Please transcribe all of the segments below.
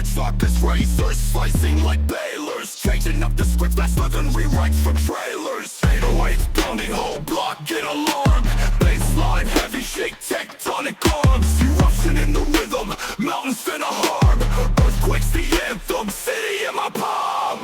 swords, sharp as razors, slicing like balers, changing up the script faster than rewrites from trailers. 808s pounding whole block, get alarmed. Baseline, heavy shake, tectonic arms. Eruption in the rhythm, mountains finna harm. Earthquakes the anthem, city in my palm.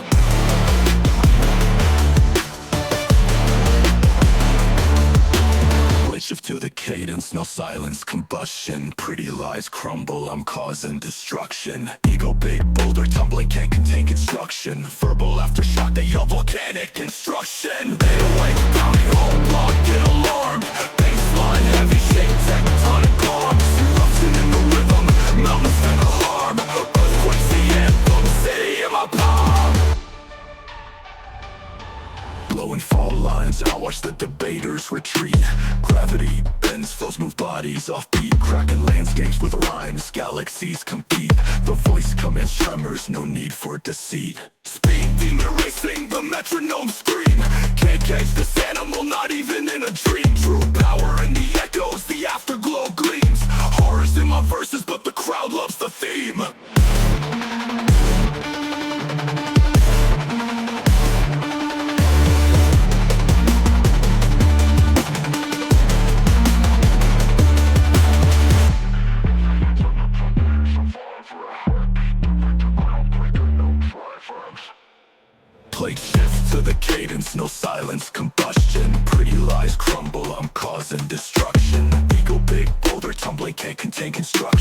Shift to the cadence, no silence, combustion. Pretty lies crumble, I'm causing destruction. Ego big, boulder tumbling, can't contain construction. Verbal aftershock, they yell volcanic construction. 808 pounding whole block, get alarmed. Baseline, heavy shake, tectonic arms. Eruption in the rhythm, mountains finna harm. Earthquakes the anthem, city in my palm. Blowing fall lines, I watch the debaters retreat. Gravity bends, flows move bodies off beat. Cracking landscapes with rhymes, galaxies compete. The voice commands tremors, no need for deceit. Speed, demon racing, the metronome scream. Can't catch this animal, not even in a dream. True power in the echoes, the afterglow gleams. Horrors in my verses, but the crowd loves the theme. Plate shifts to the cadence, no silence, combustion. Pretty lies crumble, I'm causing destruction. Ego big, boulder tumbling, can't contain construction.